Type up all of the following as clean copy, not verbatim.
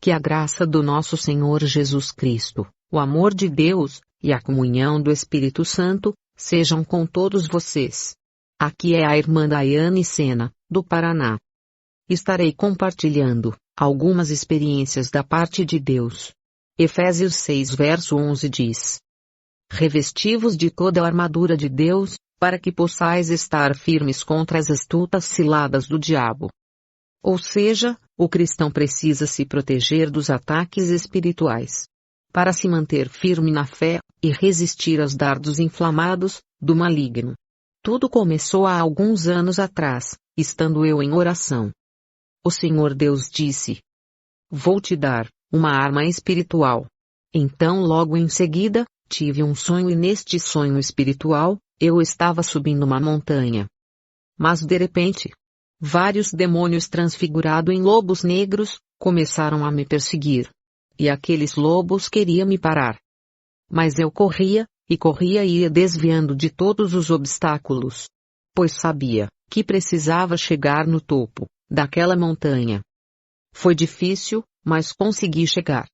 Que a graça do nosso Senhor Jesus Cristo, o amor de Deus, e a comunhão do Espírito Santo, sejam com todos vocês. Aqui é a irmã Daiane Sena, do Paraná. Estarei compartilhando algumas experiências da parte de Deus. Efésios 6 verso 11 diz: Revesti-vos de toda a armadura de Deus, para que possais estar firmes contra as astutas ciladas do diabo. Ou seja, o cristão precisa se proteger dos ataques espirituais, para se manter firme na fé e resistir aos dardos inflamados do maligno. Tudo começou há alguns anos atrás, estando eu em oração. O Senhor Deus disse: Vou te dar uma arma espiritual. Então logo em seguida, tive um sonho e neste sonho espiritual, eu estava subindo uma montanha. Mas de repente, vários demônios transfigurados em lobos negros, começaram a me perseguir. E aqueles lobos queriam me parar. Mas eu corria e ia desviando de todos os obstáculos. Pois sabia que precisava chegar no topo daquela montanha. Foi difícil, mas consegui chegar.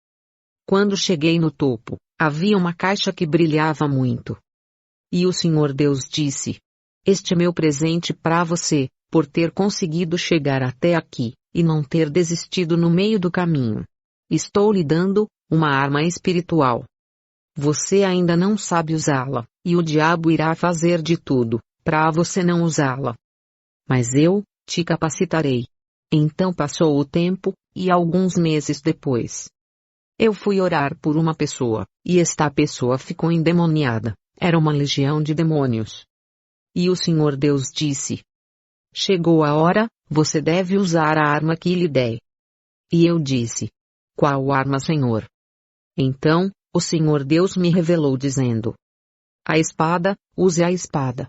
Quando cheguei no topo, havia uma caixa que brilhava muito. E o Senhor Deus disse: Este é meu presente para você, por ter conseguido chegar até aqui, e não ter desistido no meio do caminho. Estou lhe dando uma arma espiritual. Você ainda não sabe usá-la, e o diabo irá fazer de tudo para você não usá-la. Mas eu te capacitarei. Então passou o tempo, e alguns meses depois, eu fui orar por uma pessoa, e esta pessoa ficou endemoniada. Era uma legião de demônios. E o Senhor Deus disse: Chegou a hora, você deve usar a arma que lhe dei. E eu disse: Qual arma, Senhor? Então, o Senhor Deus me revelou dizendo: A espada, use a espada.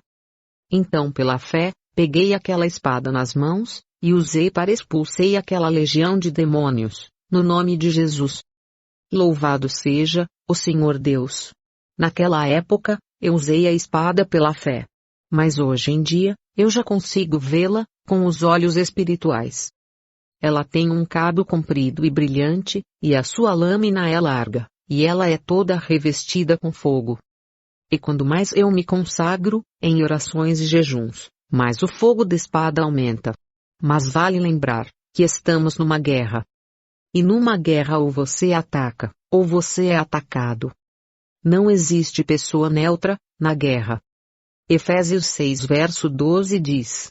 Então pela fé, peguei aquela espada nas mãos, e usei para expulsar aquela legião de demônios, no nome de Jesus. Louvado seja o Senhor Deus. Naquela época, eu usei a espada pela fé. Mas hoje em dia, eu já consigo vê-la com os olhos espirituais. Ela tem um cabo comprido e brilhante, e a sua lâmina é larga, e ela é toda revestida com fogo. E quando mais eu me consagro, em orações e jejuns, mais o fogo da espada aumenta. Mas vale lembrar que estamos numa guerra. E numa guerra ou você ataca, ou você é atacado. Não existe pessoa neutra na guerra. Efésios 6 verso 12 diz: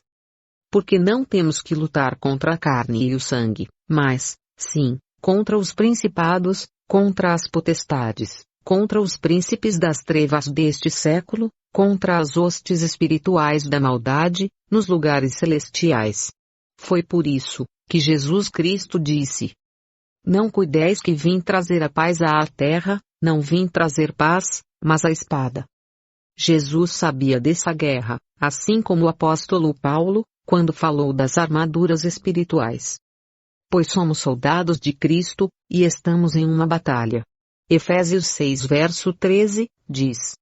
Porque não temos que lutar contra a carne e o sangue, mas, sim, contra os principados, contra as potestades, contra os príncipes das trevas deste século, contra as hostes espirituais da maldade, nos lugares celestiais. Foi por isso que Jesus Cristo disse: Não cuideis que vim trazer a paz à terra, não vim trazer paz, mas a espada. Jesus sabia dessa guerra, assim como o apóstolo Paulo, quando falou das armaduras espirituais. Pois somos soldados de Cristo, e estamos em uma batalha. Efésios 6 verso 13, diz: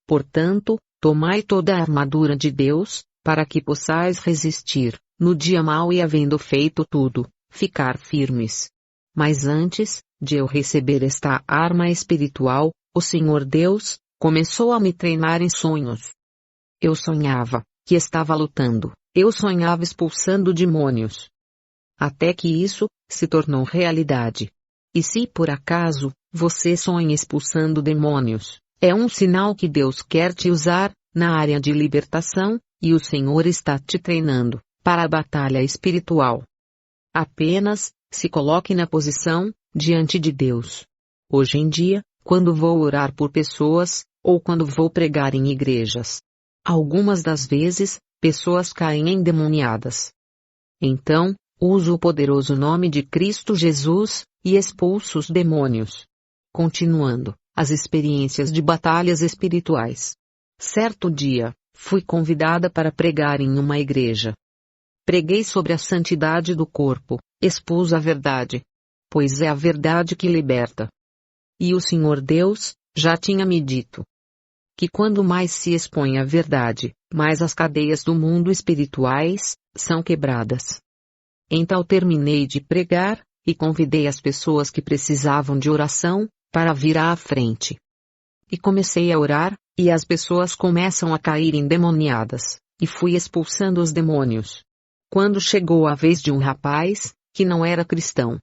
Portanto, tomai toda a armadura de Deus, para que possais resistir, no dia mau e havendo feito tudo, ficar firmes. Mas antes de eu receber esta arma espiritual, o Senhor Deus começou a me treinar em sonhos. Eu sonhava que estava lutando, eu sonhava expulsando demônios. Até que isso se tornou realidade. E se por acaso você sonha expulsando demônios, é um sinal que Deus quer te usar na área de libertação, e o Senhor está te treinando para a batalha espiritual. Apenas se coloque na posição diante de Deus. Hoje em dia, quando vou orar por pessoas, ou quando vou pregar em igrejas, algumas das vezes, pessoas caem endemoniadas. Então, uso o poderoso nome de Cristo Jesus, e expulso os demônios. Continuando, as experiências de batalhas espirituais. Certo dia, fui convidada para pregar em uma igreja. Preguei sobre a santidade do corpo, expus a verdade. Pois é a verdade que liberta. E o Senhor Deus já tinha me dito que quando mais se expõe a verdade, mais as cadeias do mundo espirituais são quebradas. Então terminei de pregar, e convidei as pessoas que precisavam de oração, para vir à frente. E comecei a orar, e as pessoas começam a cair endemoniadas, e fui expulsando os demônios. Quando chegou a vez de um rapaz, que não era cristão,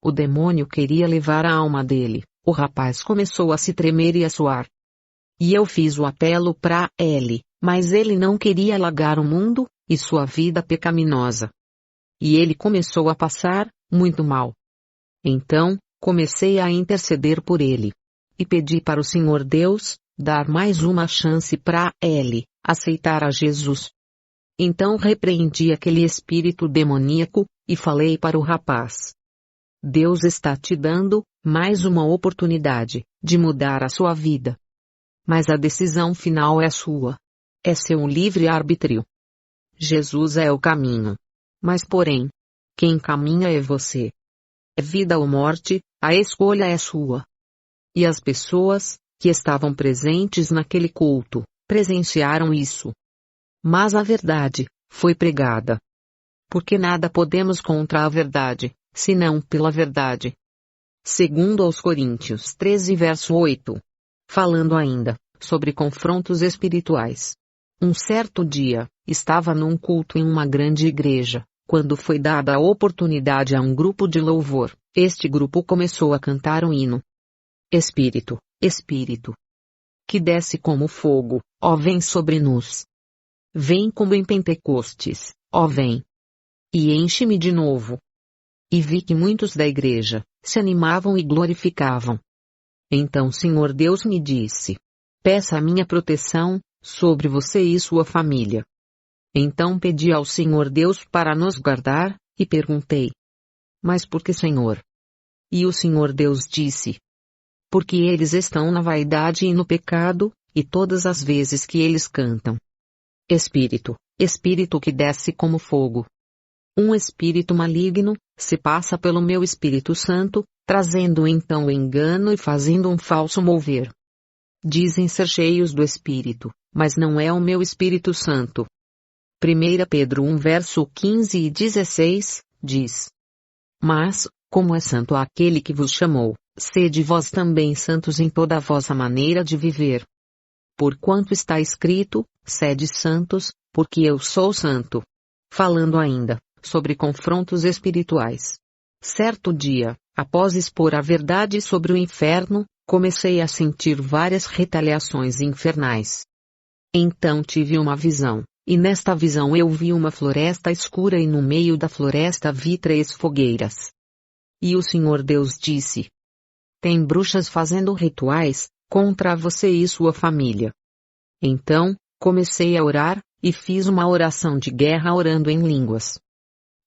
o demônio queria levar a alma dele, o rapaz começou a se tremer e a suar. E eu fiz o apelo para ele, mas ele não queria largar o mundo, e sua vida pecaminosa. E ele começou a passar, muito mal. Então, comecei a interceder por ele. E pedi para o Senhor Deus, dar mais uma chance para ele, aceitar a Jesus. Então repreendi aquele espírito demoníaco, e falei para o rapaz: Deus está te dando mais uma oportunidade de mudar a sua vida. Mas a decisão final é sua. É seu livre-arbítrio. Jesus é o caminho. Mas porém, quem caminha é você. É vida ou morte, a escolha é sua. E as pessoas, que estavam presentes naquele culto, presenciaram isso. Mas a verdade foi pregada. Porque nada podemos contra a verdade, senão pela verdade. Segundo aos Coríntios 13 verso 8. Falando ainda sobre confrontos espirituais. Um certo dia, estava num culto em uma grande igreja, quando foi dada a oportunidade a um grupo de louvor. Este grupo começou a cantar um hino. Espírito, Espírito, que desce como fogo, ó vem sobre nós. Vem como em Pentecostes, ó vem. E enche-me de novo. E vi que muitos da igreja se animavam e glorificavam. Então o Senhor Deus me disse: peça a minha proteção sobre você e sua família. Então pedi ao Senhor Deus para nos guardar, e perguntei: mas por que, Senhor? E o Senhor Deus disse: porque eles estão na vaidade e no pecado, e todas as vezes que eles cantam: Espírito, Espírito que desce como fogo. Um espírito maligno se passa pelo meu Espírito Santo, trazendo então o engano e fazendo um falso mover. Dizem ser cheios do Espírito, mas não é o meu Espírito Santo. 1 Pedro 1 verso 15 e 16, diz: mas, como é santo aquele que vos chamou, sede vós também santos em toda a vossa maneira de viver. Porquanto está escrito: sede santos, porque eu sou santo. Falando ainda sobre confrontos espirituais. Certo dia, após expor a verdade sobre o inferno, comecei a sentir várias retaliações infernais. Então tive uma visão, e nesta visão eu vi uma floresta escura e no meio da floresta vi 3 fogueiras. E o Senhor Deus disse: tem bruxas fazendo rituais contra você e sua família. Então, comecei a orar, e fiz uma oração de guerra orando em línguas.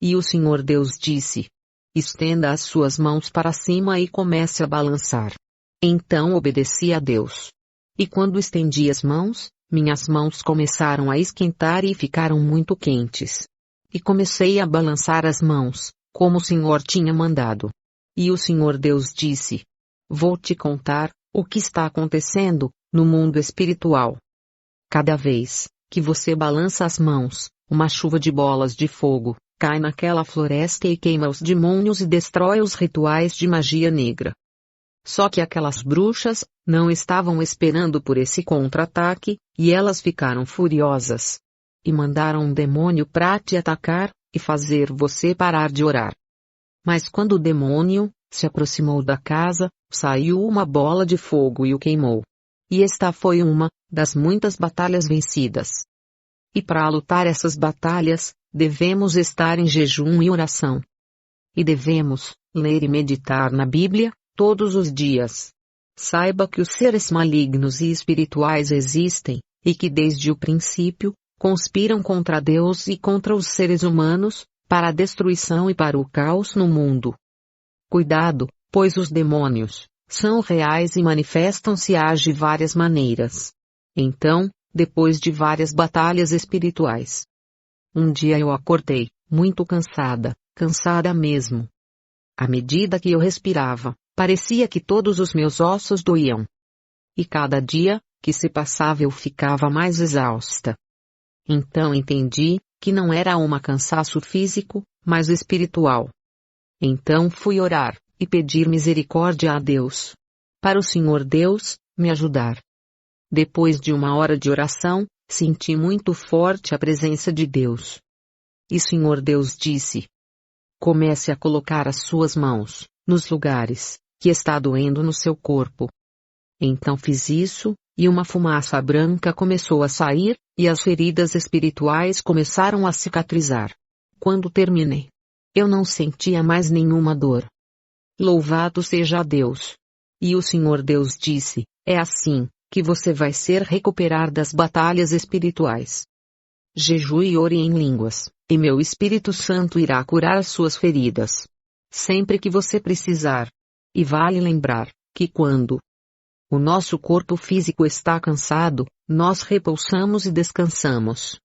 E o Senhor Deus disse: estenda as suas mãos para cima e comece a balançar. Então obedeci a Deus. E quando estendi as mãos, minhas mãos começaram a esquentar e ficaram muito quentes. E comecei a balançar as mãos, como o Senhor tinha mandado. E o Senhor Deus disse: vou te contar o que está acontecendo no mundo espiritual. Cada vez que você balança as mãos, uma chuva de bolas de fogo cai naquela floresta e queima os demônios e destrói os rituais de magia negra. Só que aquelas bruxas não estavam esperando por esse contra-ataque, e elas ficaram furiosas. E mandaram um demônio para te atacar, e fazer você parar de orar. Mas quando o demônio se aproximou da casa, saiu uma bola de fogo e o queimou. E esta foi uma das muitas batalhas vencidas. E para lutar essas batalhas, devemos estar em jejum e oração. E devemos ler e meditar na Bíblia todos os dias. Saiba que os seres malignos e espirituais existem, e que desde o princípio, conspiram contra Deus e contra os seres humanos, para a destruição e para o caos no mundo. Cuidado, pois os demônios são reais e manifestam-se de várias maneiras. Então, depois de várias batalhas espirituais, um dia eu acordei, muito cansada mesmo. À medida que eu respirava, parecia que todos os meus ossos doíam. E cada dia que se passava eu ficava mais exausta. Então entendi que não era um cansaço físico, mas espiritual. Então fui orar, e pedir misericórdia a Deus. Para o Senhor Deus me ajudar. Depois de 1 hora de oração, senti muito forte a presença de Deus. E Senhor Deus disse: comece a colocar as suas mãos nos lugares que está doendo no seu corpo. Então fiz isso, e uma fumaça branca começou a sair, e as feridas espirituais começaram a cicatrizar. Quando terminei, eu não sentia mais nenhuma dor. Louvado seja Deus! E o Senhor Deus disse: é assim que você vai ser recuperar das batalhas espirituais. Jejue e ore em línguas, e meu Espírito Santo irá curar as suas feridas. Sempre que você precisar. E vale lembrar que quando o nosso corpo físico está cansado, nós repousamos e descansamos.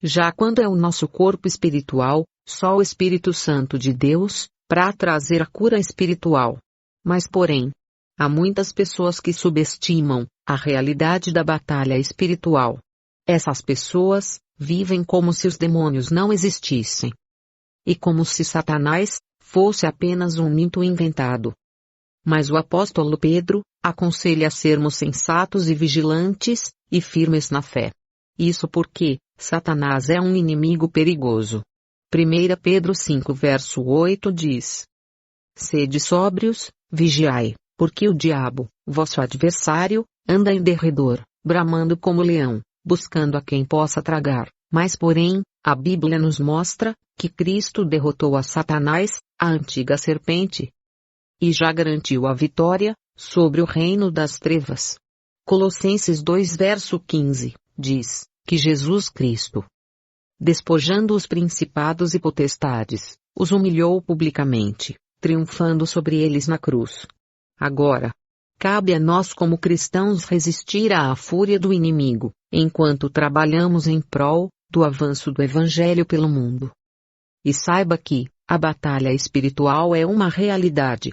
Já quando é o nosso corpo espiritual, só o Espírito Santo de Deus, para trazer a cura espiritual. Mas porém, há muitas pessoas que subestimam a realidade da batalha espiritual. Essas pessoas vivem como se os demônios não existissem. E como se Satanás fosse apenas um mito inventado. Mas o apóstolo Pedro aconselha a sermos sensatos e vigilantes, e firmes na fé. Isso porque Satanás é um inimigo perigoso. 1 Pedro 5 verso 8 diz: sede sóbrios, vigiai, porque o diabo, vosso adversário, anda em derredor, bramando como leão, buscando a quem possa tragar. Mas porém, a Bíblia nos mostra que Cristo derrotou a Satanás, a antiga serpente, e já garantiu a vitória sobre o reino das trevas. Colossenses 2 verso 15, diz que Jesus Cristo, despojando os principados e potestades, os humilhou publicamente, triunfando sobre eles na cruz. Agora, cabe a nós como cristãos resistir à fúria do inimigo, enquanto trabalhamos em prol do avanço do Evangelho pelo mundo. E saiba que a batalha espiritual é uma realidade.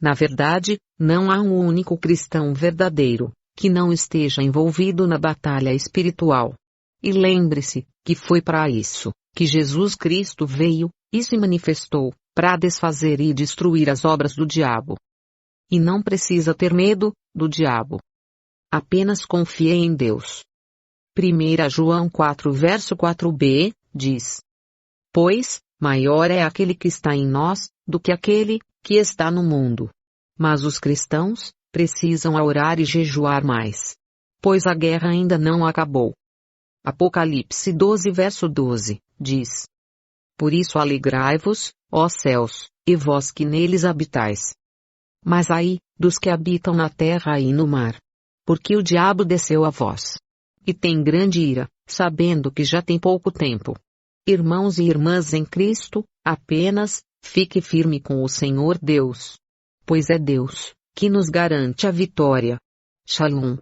Na verdade, não há um único cristão verdadeiro que não esteja envolvido na batalha espiritual. E lembre-se que foi para isso que Jesus Cristo veio e se manifestou, para desfazer e destruir as obras do diabo. E não precisa ter medo do diabo. Apenas confie em Deus. 1 João 4 verso 4b, diz: pois, maior é aquele que está em nós, do que aquele que está no mundo. Mas os cristãos precisam orar e jejuar mais. Pois a guerra ainda não acabou. Apocalipse 12 verso 12, diz: por isso alegrai-vos, ó céus, e vós que neles habitais. Mas ai, dos que habitam na terra e no mar. Porque o diabo desceu a vós. E tem grande ira, sabendo que já tem pouco tempo. Irmãos e irmãs em Cristo, apenas, fique firme com o Senhor Deus. Pois é Deus, que nos garante a vitória. Shalom.